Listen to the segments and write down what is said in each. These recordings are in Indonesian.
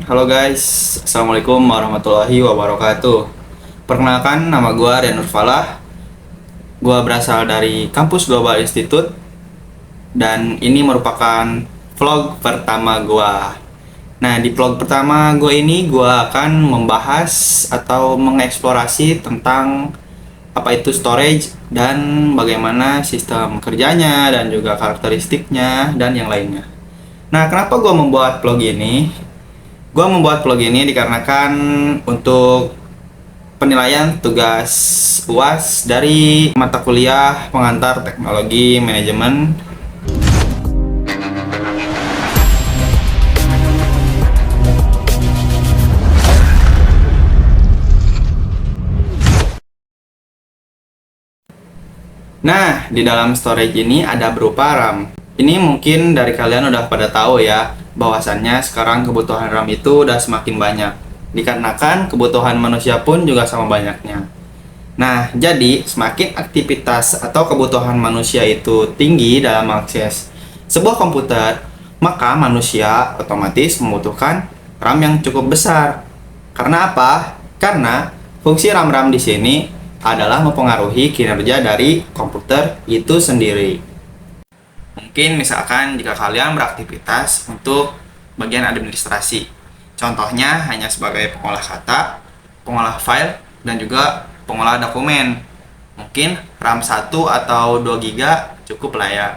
Halo guys, Assalamualaikum warahmatullahi wabarakatuh. Perkenalkan, nama gue Rian Nurfalah. Gue berasal dari Kampus Global Institute. Dan ini merupakan vlog pertama gue. Nah, di vlog pertama gue ini, gue akan membahas atau mengeksplorasi tentang apa itu storage dan bagaimana sistem kerjanya dan juga karakteristiknya dan yang lainnya. Nah, kenapa gue membuat vlog ini? Gue membuat vlog ini dikarenakan untuk penilaian tugas UAS dari mata kuliah pengantar teknologi manajemen. Nah, di dalam storage ini ada berupa RAM. Ini mungkin dari kalian udah pada tahu ya, bahwasannya sekarang kebutuhan RAM itu udah semakin banyak. Dikarenakan kebutuhan manusia pun juga sama banyaknya. Nah, jadi semakin aktivitas atau kebutuhan manusia itu tinggi dalam mengakses sebuah komputer, maka manusia otomatis membutuhkan RAM yang cukup besar. Karena apa? Karena fungsi RAM-RAM di sini adalah mempengaruhi kinerja dari komputer itu sendiri. Mungkin misalkan jika kalian beraktivitas untuk bagian administrasi, contohnya hanya sebagai pengolah kata, pengolah file, dan juga pengolah dokumen. Mungkin RAM 1 atau 2 GB cukup lah ya.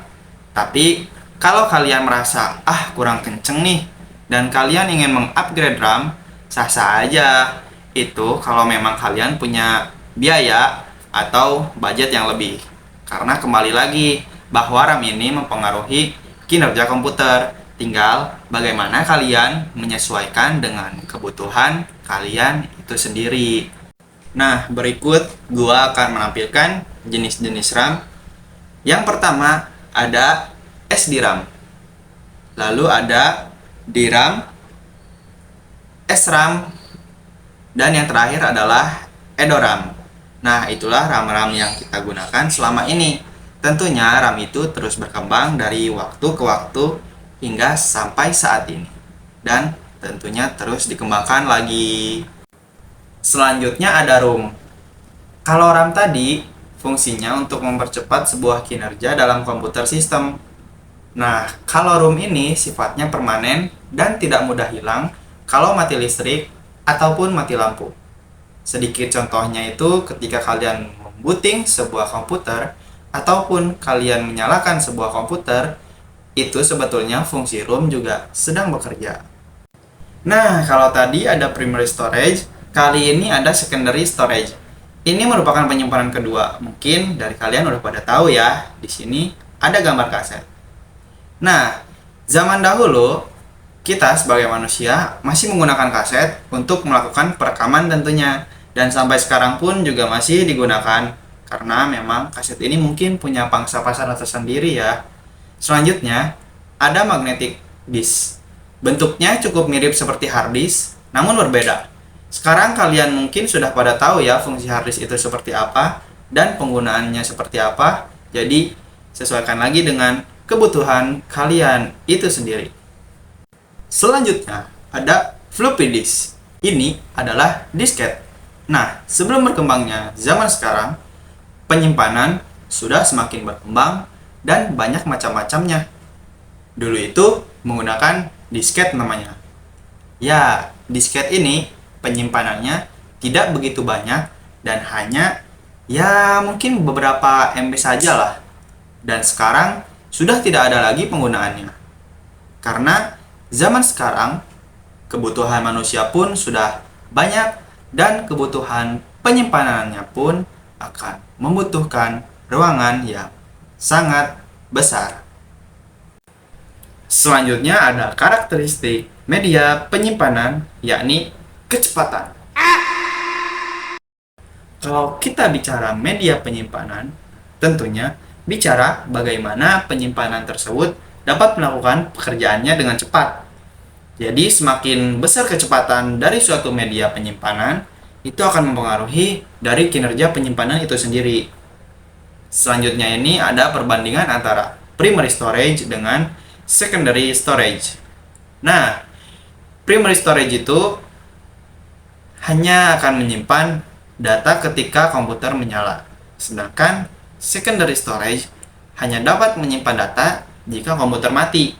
Tapi kalau kalian merasa kurang kenceng nih dan kalian ingin mengupgrade RAM, sah-sah aja. Itu kalau memang kalian punya biaya atau budget yang lebih. Karena kembali lagi bahwa RAM ini mempengaruhi kinerja komputer. Tinggal bagaimana kalian menyesuaikan dengan kebutuhan kalian itu sendiri. Nah, berikut gua akan menampilkan jenis-jenis RAM. Yang pertama ada SDRAM. Lalu ada DRAM, SRAM, dan yang terakhir adalah EDORAM. Nah, itulah RAM-RAM yang kita gunakan selama ini. Tentunya RAM itu terus berkembang dari waktu ke waktu hingga sampai saat ini. Dan tentunya terus dikembangkan lagi. Selanjutnya ada ROM. Kalau RAM tadi, fungsinya untuk mempercepat sebuah kinerja dalam komputer sistem. Nah, kalau ROM ini sifatnya permanen dan tidak mudah hilang kalau mati listrik ataupun mati lampu. Sedikit contohnya itu ketika kalian membooting sebuah komputer ataupun kalian menyalakan sebuah komputer, itu sebetulnya fungsi ROM juga sedang bekerja. Nah, kalau tadi ada primary storage, kali ini ada secondary storage. Ini merupakan penyimpanan kedua. Mungkin dari kalian udah pada tahu ya, di sini ada gambar kaset. Nah, zaman dahulu kita sebagai manusia masih menggunakan kaset untuk melakukan perekaman tentunya. Dan sampai sekarang pun juga masih digunakan. Karena memang kaset ini mungkin punya pangsa pasar tersendiri ya. Selanjutnya, ada magnetic disk. Bentuknya cukup mirip seperti hard disk, namun berbeda. Sekarang kalian mungkin sudah pada tahu ya fungsi hard disk itu seperti apa dan penggunaannya seperti apa. Jadi, sesuaikan lagi dengan kebutuhan kalian itu sendiri. Selanjutnya, ada floppy disk. Ini adalah disket. Nah, sebelum berkembangnya zaman sekarang, penyimpanan sudah semakin berkembang dan banyak macam-macamnya. Dulu itu menggunakan disket namanya. Ya, disket ini penyimpanannya tidak begitu banyak dan hanya ya mungkin beberapa MB saja lah. Dan sekarang sudah tidak ada lagi penggunaannya. Karena zaman sekarang kebutuhan manusia pun sudah banyak dan kebutuhan penyimpanannya pun akan membutuhkan ruangan yang sangat besar. Selanjutnya ada karakteristik media penyimpanan, yakni kecepatan. Kalau kita bicara media penyimpanan, tentunya bicara bagaimana penyimpanan tersebut dapat melakukan pekerjaannya dengan cepat. Jadi semakin besar kecepatan dari suatu media penyimpanan, itu akan mempengaruhi dari kinerja penyimpanan itu sendiri. Selanjutnya ini ada perbandingan antara primary storage dengan secondary storage. Nah, Primary storage itu hanya akan menyimpan data ketika komputer menyala, sedangkan secondary storage hanya dapat menyimpan data jika komputer mati.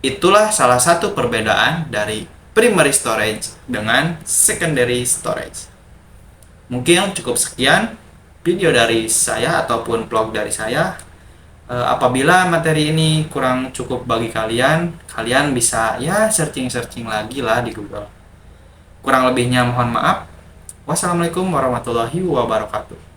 Itulah salah satu perbedaan dari primary storage dengan secondary storage. Mungkin cukup sekian video dari saya ataupun vlog dari saya. Apabila materi ini kurang cukup bagi kalian, kalian bisa ya searching-searching lagi lah di Google. Kurang lebihnya mohon maaf. Wassalamualaikum warahmatullahi wabarakatuh.